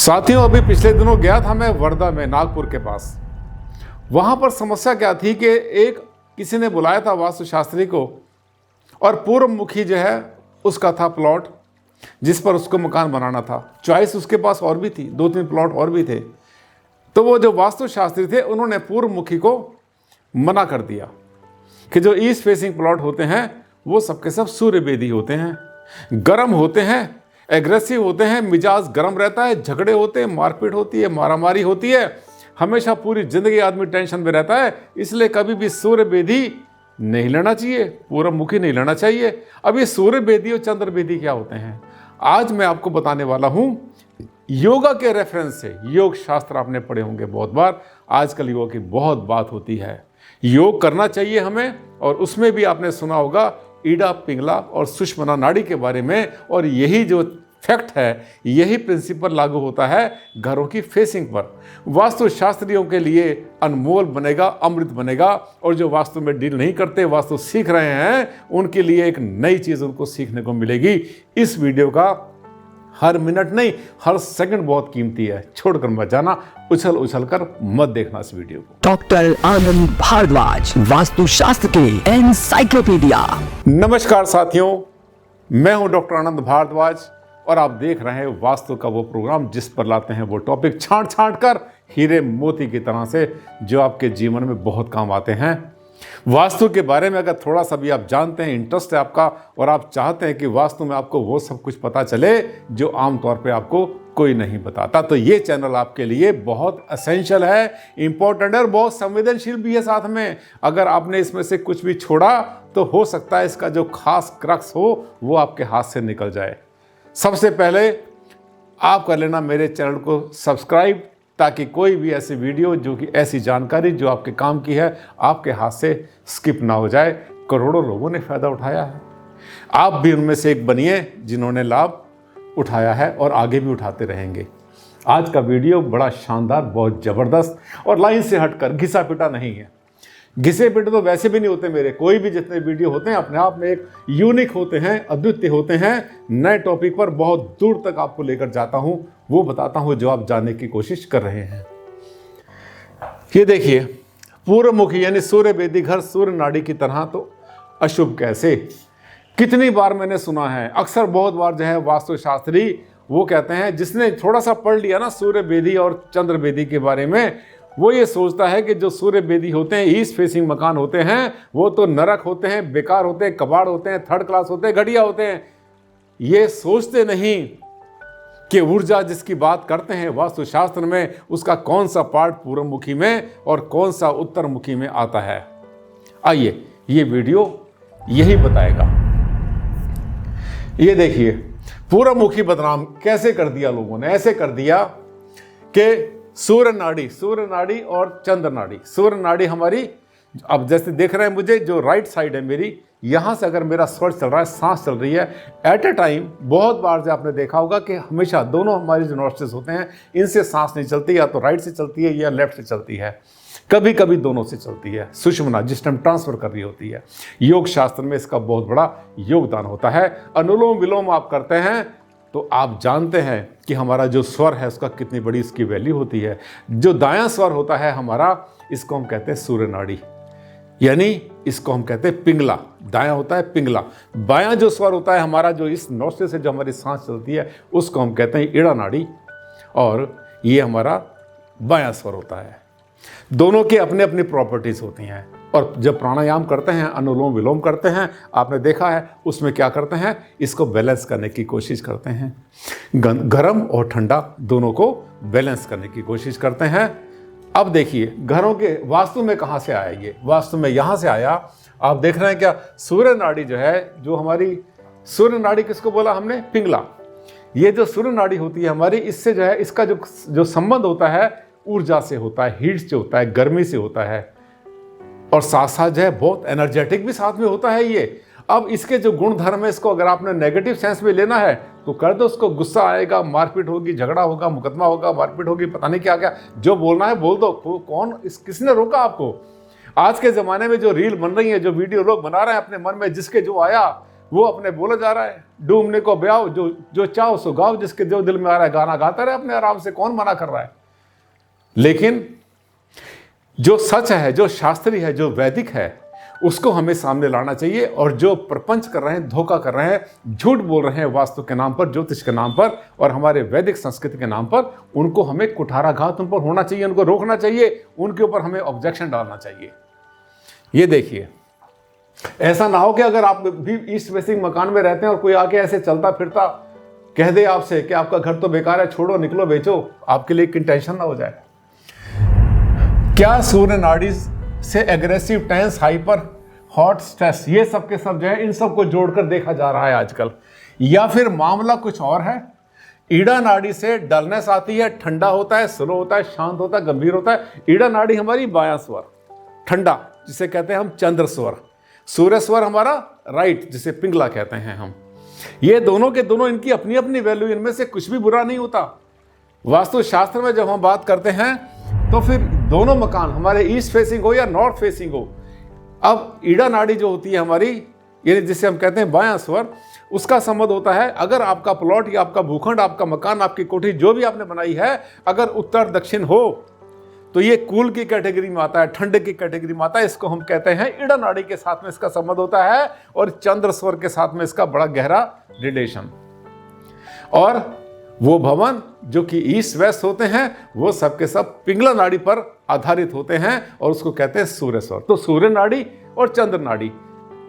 साथियों, अभी पिछले दिनों गया था मैं वर्धा में, नागपुर के पास। वहां पर समस्या क्या थी कि एक किसी ने बुलाया था वास्तुशास्त्री को, और पूर्व मुखी जो है उसका था प्लॉट जिस पर उसको मकान बनाना था। चॉइस उसके पास और भी थी, 2-3 प्लॉट और भी थे। तो वो जो वास्तुशास्त्री थे उन्होंने पूर्व मुखी को मना कर दिया कि जो ईस्ट फेसिंग प्लॉट होते हैं वो सबके सब सूर्य बेदी होते हैं, गर्म होते हैं, एग्रेसिव होते हैं, मिजाज गर्म रहता है, झगड़े होते हैं, मारपीट होती है, मारामारी होती है, हमेशा पूरी जिंदगी आदमी टेंशन में रहता है। इसलिए कभी भी सूर्य बेदी नहीं लेना चाहिए, पूर्व मुखी नहीं लेना चाहिए। अब ये सूर्य बेदी और चंद्र बेदी क्या होते हैं, आज मैं आपको बताने वाला हूं। योगा के रेफरेंस से, योग शास्त्र आपने पढ़े होंगे बहुत बार, आजकल योग की बहुत बात होती है। योग करना चाहिए हमें, और उसमें भी आपने सुना होगा ईड़ा पिंगला और सुषुम्ना नाड़ी के बारे में। और यही जो फैक्ट है, यही प्रिंसिपल लागू होता है घरों की फेसिंग पर। वास्तु शास्त्रियों के लिए अनमोल बनेगा, अमृत बनेगा। और जो वास्तु में डील नहीं करते, वास्तु सीख रहे हैं, उनके लिए एक नई चीज उनको सीखने को मिलेगी। इस वीडियो का हर मिनट नहीं, हर सेकंड बहुत कीमती है। छोड़कर मत जाना, उछल उछल कर मत देखना इस वीडियो को। डॉक्टर आनंद भारद्वाज, वास्तुशास्त्र के एनसाइक्लोपीडिया। नमस्कार साथियों, मैं हूं डॉक्टर आनंद भारद्वाज, और आप देख रहे हैं वास्तु का वो प्रोग्राम जिस पर लाते हैं वो टॉपिक छांट छांट कर हीरे मोती की तरह से, जो आपके जीवन में बहुत काम आते हैं। वास्तु के बारे में अगर थोड़ा सा भी आप जानते हैं, इंटरेस्ट है आपका, और आप चाहते हैं कि वास्तु में आपको वो सब कुछ पता चले जो आमतौर पे आपको कोई नहीं बताता, तो ये चैनल आपके लिए बहुत असेंशियल है, इंपॉर्टेंट है, और बहुत संवेदनशील भी है साथ में। अगर आपने इसमें से कुछ भी छोड़ा तो हो सकता है इसका जो खास क्रक्स हो वो आपके हाथ से निकल जाए। सबसे पहले आप कर लेना मेरे चैनल को सब्सक्राइब, ताकि कोई भी ऐसी वीडियो, जो कि ऐसी जानकारी जो आपके काम की है, आपके हाथ से स्किप ना हो जाए। करोड़ों लोगों ने फ़ायदा उठाया है, आप भी उनमें से एक बनिए जिन्होंने लाभ उठाया है और आगे भी उठाते रहेंगे। आज का वीडियो बड़ा शानदार, बहुत ज़बरदस्त, और लाइन से हटकर घिसा पिटा नहीं है। घिसे पिटे तो वैसे भी नहीं होते मेरे, कोई भी जितने वीडियो होते हैं अपने आप में एक यूनिक होते हैं, अद्वितीय होते हैं। नए टॉपिक पर बहुत दूर तक आपको लेकर जाता हूं, वो बताता हूं जो आप जानने की कोशिश कर रहे हैं। ये देखिए, पूर्व मुखी यानी सूर्य बेदी घर सूर्य नाड़ी की तरह तो अशुभ कैसे। कितनी बार मैंने सुना है, अक्सर बहुत बार जो है वास्तुशास्त्री वो कहते हैं, जिसने थोड़ा सा पढ़ लिया ना सूर्य बेदी और चंद्र बेदी के बारे में, वो ये सोचता है कि जो सूर्य बेदी होते हैं, ईस्ट फेसिंग मकान होते हैं, वो तो नरक होते हैं, बेकार होते हैं, कबाड़ होते हैं, थर्ड क्लास होते हैं, घटिया होते हैं। ये सोचते नहीं कि ऊर्जा जिसकी बात करते हैं वास्तुशास्त्र में, उसका कौन सा पार्ट पूर्व मुखी में और कौन सा उत्तर मुखी में आता है। आइए, ये वीडियो यही बताएगा। ये देखिए, पूर्व मुखी बदनाम कैसे कर दिया लोगों ने। ऐसे कर दिया कि सूर्य नाड़ी और चंद्र नाड़ी। सूर्य नाड़ी हमारी, अब जैसे देख रहे हैं मुझे, जो राइट साइड है मेरी, यहाँ से अगर मेरा स्वर चल रहा है, सांस चल रही है एट ए टाइम, बहुत बार से आपने देखा होगा कि हमेशा दोनों हमारी जो नॉस्ट्रिल्स होते हैं, इनसे सांस नहीं चलती, या तो राइट से चलती है या लेफ्ट से चलती है, कभी कभी दोनों से चलती है। सुषुम्ना जिस टाइम ट्रांसफर कर रही होती है। योग शास्त्र में इसका बहुत बड़ा योगदान होता है। अनुलोम विलोम आप करते हैं तो आप जानते हैं कि हमारा जो स्वर है उसका कितनी बड़ी इसकी वैल्यू होती है। जो दायां स्वर होता है हमारा, इसको हम कहते हैं सूर्य नाड़ी, यानी इसको हम कहते हैं पिंगला। दायां होता है पिंगला। बायां जो स्वर होता है हमारा, जो इस नौसे से जो हमारी सांस चलती है, उसको हम कहते हैं ईड़ा नाड़ी, और ये हमारा बायां स्वर होता है। दोनों की अपने अपनी प्रॉपर्टीज होती हैं। और जब प्राणायाम करते हैं, अनुलोम विलोम करते हैं, आपने देखा है उसमें क्या करते हैं, इसको बैलेंस करने की कोशिश करते हैं। गर्म और ठंडा दोनों को बैलेंस करने की कोशिश करते हैं। अब देखिए, घरों के वास्तु में कहाँ से आया ये, वास्तु में यहाँ से आया। आप देख रहे हैं क्या, सूर्य नाड़ी जो है, जो हमारी सूर्य नाड़ी किसको बोला हमने, पिंगला। ये जो सूर्य नाड़ी होती है हमारी, इससे जो है, इसका जो संबंध होता है ऊर्जा से होता है, हीट से होता है, गर्मी से होता है, और साथ साथ जो है बहुत एनर्जेटिक भी साथ में होता है ये। अब इसके जो गुण धर्म है, इसको अगर आपने नेगेटिव सेंस में लेना है तो कर दो, उसको गुस्सा आएगा, मारपीट होगी, झगड़ा होगा, मुकदमा होगा, मारपीट होगी, पता नहीं क्या क्या, जो बोलना है बोल दो। कौन किसने रोका आपको। आज के ज़माने में जो रील बन रही है, जो वीडियो लोग बना रहे हैं अपने मन में जिसके जो आया, वो अपने बोला जा रहा है, डूबने को ब्याओ, जो चाहो सो गाओ, जिसके जो दिल में आ रहा है गाना गाता रहे अपने आराम से, कौन मना कर रहा है। लेकिन जो सच है, जो शास्त्रीय है, जो वैदिक है, उसको हमें सामने लाना चाहिए। और जो प्रपंच कर रहे हैं, धोखा कर रहे हैं, झूठ बोल रहे हैं वास्तु के नाम पर, ज्योतिष के नाम पर और हमारे वैदिक संस्कृति के नाम पर, उनको हमें कुठाराघात उन पर होना चाहिए, उनको रोकना चाहिए, उनके ऊपर हमें ऑब्जेक्शन डालना चाहिए। ये देखिए, ऐसा ना हो कि अगर आप भी ईस्ट फेसिंग मकान में रहते हैं और कोई आके ऐसे चलता फिरता कह दे आपसे कि आपका घर तो बेकार है, छोड़ो, निकलो, बेचो, आपके लिए एक टेंशन ना हो जाए। क्या सूर्य नाड़ी से aggressive, tense, hyper, hot, stress, ये सब के सब जो है, इन सब को जोड़कर देखा जा रहा है आजकल। या फिर मामला कुछ और है, ईड़ा नाड़ी से डलनेस आती है, ठंडा होता है, स्लो होता है, शांत होता है, गंभीर होता है। ईड़ा नाड़ी हमारी बायां स्वर, ठंडा, जिसे कहते हैं हम चंद्र स्वर। सूर्य स्वर हमारा राइट, जिसे पिंगला कहते हैं हम। ये दोनों के दोनों, इनकी अपनी अपनी वैल्यू, इनमें से कुछ भी बुरा नहीं होता। वास्तु शास्त्र में जब हम बात करते हैं तो फिर दोनों मकान हमारे ईस्ट फेसिंग हो या नॉर्थ फेसिंग हो, अब ईड़ा नाड़ी जो होती है हमारी, यानी जिसे हम कहते हैं बायां स्वर, उसका संबंध होता है, अगर आपका प्लॉट या आपका भूखंड, आपका मकान, आपकी कोठी जो भी आपने बनाई है, अगर उत्तर दक्षिण हो तो ये कूल की कैटेगरी में आता है, ठंड की कैटेगरी में आता है। इसको हम कहते हैं ईड़ा नाड़ी के साथ में इसका संबंध होता है और चंद्र स्वर के साथ में इसका बड़ा गहरा रिलेशन। और वो भवन जो कि ईस्ट वेस्ट होते हैं, वो सबके सब पिंगला नाड़ी पर आधारित होते हैं और उसको कहते हैं सूर्य स्वर। तो सूर्य नाड़ी और चंद्र नाड़ी,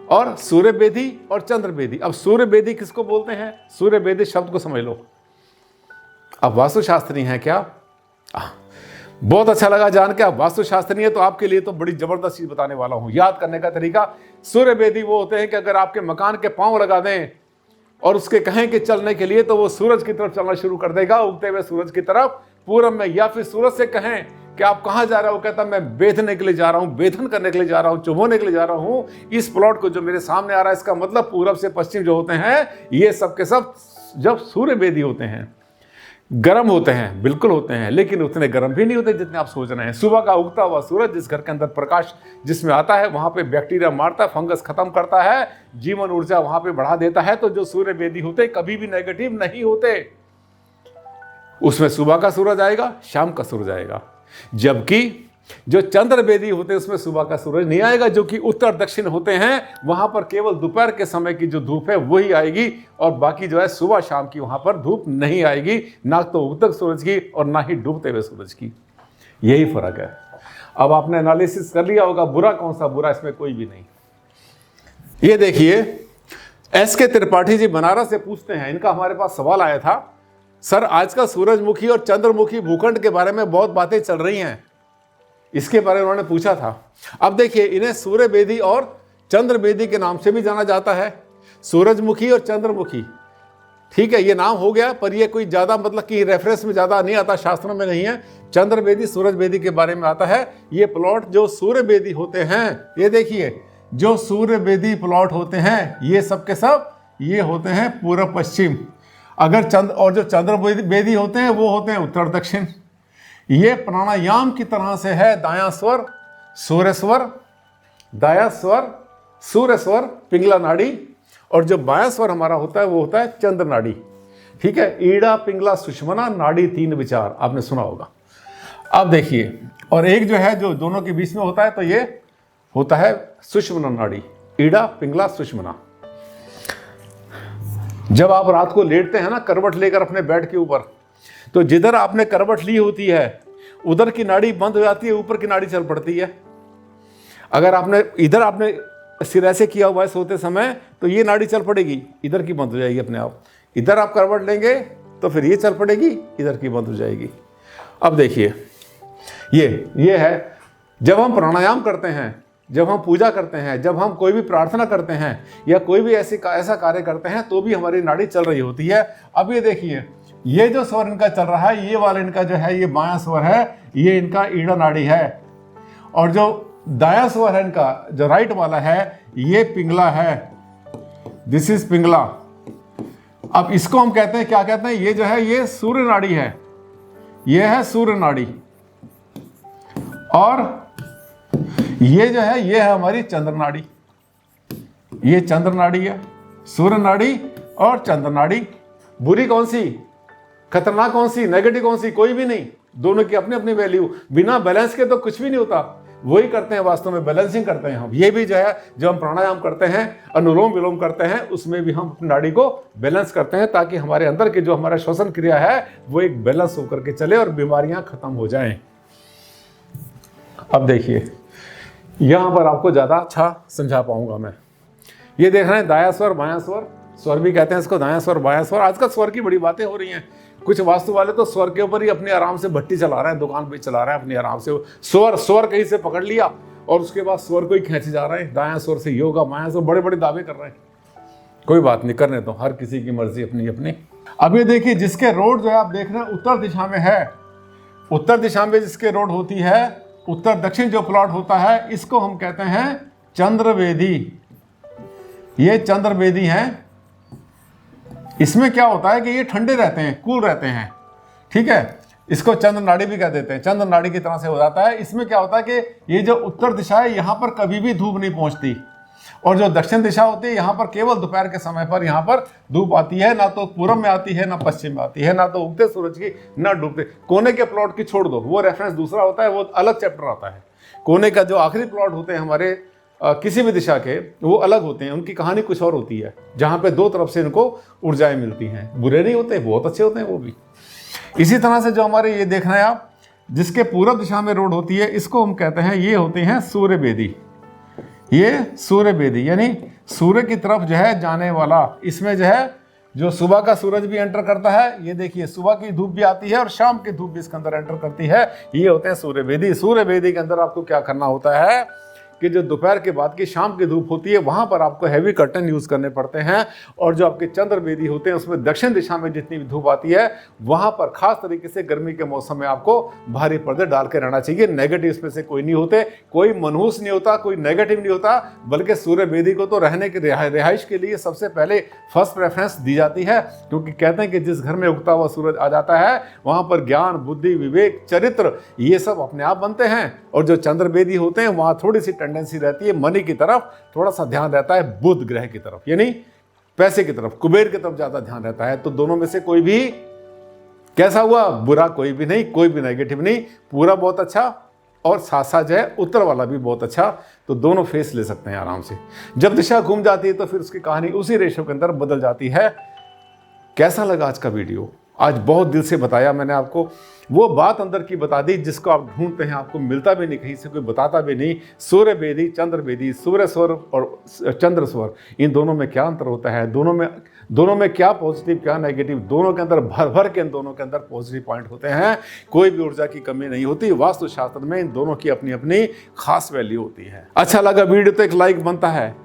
और सूर्य बेदी और चंद्र बेदी। अब सूर्य बेदी किसको बोलते हैं? सूर्य बेदी शब्द को समझ लो। अब वास्तुशास्त्री हैं क्या? बहुत अच्छा लगा जान के। आप वास्तुशास्त्री है तो आपके लिए तो बड़ी जबरदस्त चीज बताने वाला हूं। याद करने का तरीका, सूर्य बेदी वो होते हैं कि अगर आपके मकान के पांव लगा दें और उसके कहें कि चलने के लिए, तो वो सूरज की तरफ चलना शुरू कर देगा, उगते हुए सूरज की तरफ पूरब में। या फिर सूरज से कहें कि आप कहां जा रहे हो, कहता मैं बेधने के लिए जा रहा हूं, बेधन करने के लिए जा रहा हूं, चुभोने के लिए जा रहा हूं इस प्लॉट को जो मेरे सामने आ रहा है। इसका मतलब पूरब से पश्चिम जो होते हैं, ये सब के सब जब सूर्य बेदी होते हैं, गर्म होते हैं, बिल्कुल होते हैं, लेकिन उतने गर्म भी नहीं होते जितने आप सोच रहे हैं। सुबह का उगता हुआ सूरज जिस घर के अंदर प्रकाश जिसमें आता है, वहां पे बैक्टीरिया मारता है, फंगस खत्म करता है, जीवन ऊर्जा वहां पे बढ़ा देता है। तो जो सूर्य बेदी होते कभी भी नेगेटिव नहीं होते। उसमें सुबह का सूरज आएगा, शाम का सूरज आएगा। जबकि जो चंद्र बेदी होते हैं उसमें सुबह का सूरज नहीं आएगा। जो कि उत्तर दक्षिण होते हैं, वहां पर केवल दोपहर के समय की जो धूप है वही आएगी, और बाकी जो है सुबह शाम की वहां पर धूप नहीं आएगी, ना तो उगते सूरज की और ना ही डूबते हुए सूरज की। यही फर्क है। अब आपने एनालिसिस कर लिया होगा, बुरा कौन सा? बुरा इसमें कोई भी नहीं। ये देखिए, SK त्रिपाठी जी बनारस से पूछते हैं, इनका हमारे पास सवाल आया था, सर आजकल सूरजमुखी और चंद्रमुखी भूखंड के बारे में बहुत बातें चल रही हैं, इसके बारे में उन्होंने पूछा था। अब देखिए, इन्हें सूर्य बेदी और चंद्र बेदी के नाम से भी जाना जाता है, सूरजमुखी और चंद्रमुखी। ठीक है, ये नाम हो गया, पर ये कोई ज्यादा मतलब कि रेफरेंस में ज्यादा नहीं आता, शास्त्रों में नहीं है। चंद्र बेदी, सूरज बेदी के बारे में आता है। ये प्लॉट जो सूर्य बेदी होते हैं, ये देखिए, जो सूर्य बेदी प्लॉट होते हैं, ये सब के सब ये होते हैं पूर्व पश्चिम। अगर और जो चंद्र बेदी होते हैं वो होते हैं उत्तर दक्षिण। ये प्राणायाम की तरह से है, दायां स्वर सूर्य स्वर, दायां स्वर सूर्य स्वर पिंगला नाड़ी, और जो बायां स्वर हमारा होता है वो होता है चंद्र नाड़ी। ठीक है, ईड़ा पिंगला सुषमना नाड़ी 3 विचार आपने सुना होगा। अब देखिए, और एक जो है जो दोनों के बीच में होता है, तो ये होता है सुषमना नाड़ी, ईड़ा पिंगला सुषमना। जब आप रात को लेटते हैं ना करवट लेकर अपने बेड के ऊपर, तो जिधर आपने करवट ली होती है उधर की नाड़ी बंद हो जाती है, ऊपर की नाड़ी चल पड़ती है। अगर आपने इधर आपने सिर ऐसे किया हुआ है सोते समय, तो ये नाड़ी चल पड़ेगी, इधर की बंद हो जाएगी अपने आप। इधर आप करवट लेंगे तो फिर ये चल पड़ेगी, इधर की बंद हो जाएगी। अब देखिए, ये है जब हम प्राणायाम करते हैं, जब हम पूजा करते हैं, जब हम कोई भी प्रार्थना करते हैं या कोई भी ऐसा कार्य करते हैं, तो भी हमारी नाड़ी चल रही होती है। अब ये देखिए, ये जो स्वर इनका चल रहा है, ये वाला इनका जो है, ये बायां स्वर है, ये इनका ईड़ा नाड़ी है। और जो दायां स्वर है इनका, जो राइट वाला है, ये पिंगला है, दिस इज पिंगला। अब इसको हम कहते हैं, क्या कहते हैं? ये जो है ये सूर्य नाड़ी है, ये है सूर्य नाड़ी, और ये जो है ये है हमारी चंद्र नाड़ी, ये चंद्र नाड़ी है। सूर्य नाड़ी और चंद्र नाड़ी। बुरी कौन सी, खतरनाक कौन सी, नेगेटिव कौन सी? कोई भी नहीं। दोनों की अपनी अपनी वैल्यू। बिना बैलेंस के तो कुछ भी नहीं होता। वही करते हैं वास्तव में, बैलेंसिंग करते हैं हम। ये भी जो है, जब हम प्राणायाम करते हैं, अनुलोम विलोम करते हैं, उसमें भी हम अपनी नाड़ी को बैलेंस करते हैं ताकि हमारे अंदर की जो हमारा श्वसन क्रिया है वो एक बैलेंस होकर के चले और बीमारियां खत्म हो जाएं। अब देखिए, यहां पर आपको ज्यादा अच्छा समझा पाऊंगा मैं। ये देख रहे हैं दायां स्वर बायां स्वर, स्वर भी कहते हैं इसको, दायां स्वर बायां स्वर। आजकल स्वर की बड़ी बातें हो रही हैं। कुछ वास्तु वाले तो स्वर के ऊपर ही अपने आराम से भट्टी चला रहे हैं, दुकान पे चला रहे हैं अपनी आराम से। स्वर कहीं से पकड़ लिया और उसके बाद स्वर को ही खींचे जा रहे हैं। दायां स्वर से योगा, बायां स्वर, बड़े बड़े दावे कर रहे हैं। कोई बात नहीं, करने दो, हर किसी की मर्जी अपनी अपनी। अब ये देखिए, जिसके रोड जो है आप देख रहे हैं उत्तर दिशा में है, उत्तर दिशा में जिसके रोड होती है, उत्तर दक्षिण जो प्लॉट होता है, इसको हम कहते हैं चंद्रवेदी। ये चंद्रवेदी है। इसमें क्या होता है कि ये ठंडे रहते हैं, कूल रहते हैं, ठीक है। इसको चंद्र नाड़ी भी कह देते हैं, चंद्र नाड़ी की तरह से हो जाता है। इसमें क्या होता है कि ये जो उत्तर दिशा है, यहाँ पर कभी भी धूप नहीं पहुंचती, और जो दक्षिण दिशा होती है, यहाँ पर केवल दोपहर के समय पर यहाँ पर धूप आती है। ना तो पूर्व में आती है, ना पश्चिम में आती है, ना तो उगते सूरज की, ना डूबते। कोने के प्लॉट की छोड़ दो, वो रेफरेंस दूसरा होता है, वो अलग चैप्टर आता है। कोने का जो आखिरी प्लॉट होते हैं हमारे किसी भी दिशा के, वो अलग होते हैं, उनकी कहानी कुछ और होती है, जहाँ पे दो तरफ से इनको ऊर्जाएं मिलती हैं। बुरे नहीं होते, बहुत अच्छे होते हैं वो भी। इसी तरह से जो हमारे ये देखना है आप, जिसके पूर्व दिशा में रोड होती है, इसको हम कहते हैं, ये होते हैं सूर्यवेदी। ये सूर्यवेदी यानी सूर्य की तरफ जो है जाने वाला। इसमें जो है, जो सुबह का सूरज भी एंटर करता है, ये देखिए सुबह की धूप भी आती है और शाम की धूप भी इसके अंदर एंटर करती है। ये होते हैं सूर्यवेदी। सूर्यवेदी के अंदर आपको क्या करना होता है कि जो दोपहर के बाद की शाम की धूप होती है, वहां पर आपको हैवी कर्टन यूज करने पड़ते हैं। और जो आपके चंद्रवेदी होते हैं, उसमें दक्षिण दिशा में जितनी भी धूप आती है, वहां पर खास तरीके से गर्मी के मौसम में आपको भारी पर्दे डाल के रहना चाहिए। नेगेटिव इसमें से कोई नहीं होते, कोई मनहूस नहीं होता, कोई नेगेटिव नहीं होता, बल्कि सूर्यवेदी को तो रहने की रिहाइश के लिए सबसे पहले फर्स्ट प्रेफरेंस दी जाती है। क्योंकि कहते हैं कि जिस घर में उगता हुआ सूरज आ जाता है, वहां पर ज्ञान, बुद्धि, विवेक, चरित्र, ये सब अपने आप बनते हैं। और जो चंद्रवेदी होते हैं, वहां थोड़ी सी टेंडेंसी रहती है मनी की तरफ, थोड़ा सा ध्यान रहता है बुध ग्रह की तरफ, यानी पैसे की तरफ, कुबेर की तरफ ज्यादा ध्यान रहता है। तो दोनों में से कोई भी कैसा हुआ, बुरा कोई भी नहीं, कोई भी नेगेटिव नहीं, पूरा बहुत अच्छा और साथ साथ जो है उत्तर वाला भी बहुत अच्छा। तो दोनों फेस ले सकते हैं आराम से। जब दिशा घूम जाती है तो फिर उसकी कहानी उसी रेशो के अंदर बदल जाती है। कैसा लगा आज का वीडियो? आज बहुत दिल से बताया मैंने आपको, वो बात अंदर की बता दी जिसको आप ढूंढते हैं, आपको मिलता भी नहीं, कहीं से कोई बताता भी नहीं। सूर्यवेदी, चंद्रवेदी, सूर्य स्वर और चंद्र स्वर, इन दोनों में क्या अंतर होता है, दोनों में क्या पॉजिटिव क्या नेगेटिव, दोनों के अंदर भर भर के इन दोनों के अंदर पॉजिटिव पॉइंट होते हैं। कोई भी ऊर्जा की कमी नहीं होती। वास्तुशास्त्र में इन दोनों की अपनी अपनी खास वैल्यू होती है। अच्छा लगा वीडियो तो एक लाइक बनता है,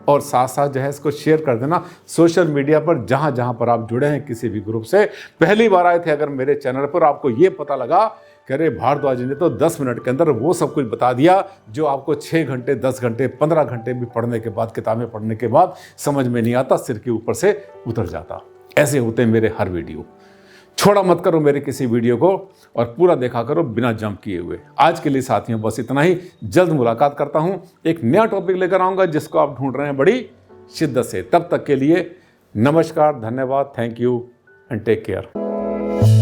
और साथ साथ जो है इसको शेयर कर देना सोशल मीडिया पर, जहां जहां पर आप जुड़े हैं किसी भी ग्रुप से। पहली बार आए थे अगर मेरे चैनल पर, आपको ये पता लगा कि अरे भारद्वाज ने तो 10 मिनट के अंदर वो सब कुछ बता दिया जो आपको 6 घंटे, 10 घंटे, 15 घंटे भी पढ़ने के बाद, किताबें पढ़ने के बाद समझ में नहीं आता, सिर के ऊपर से उतर जाता। ऐसे होते हैं मेरे हर वीडियो। छोड़ा मत करो मेरे किसी वीडियो को और पूरा देखा करो बिना जंप किए हुए। आज के लिए साथियों बस इतना ही। जल्द मुलाकात करता हूं, एक नया टॉपिक लेकर आऊंगा जिसको आप ढूंढ रहे हैं बड़ी शिद्दत से। तब तक के लिए नमस्कार, धन्यवाद, thank you and take care.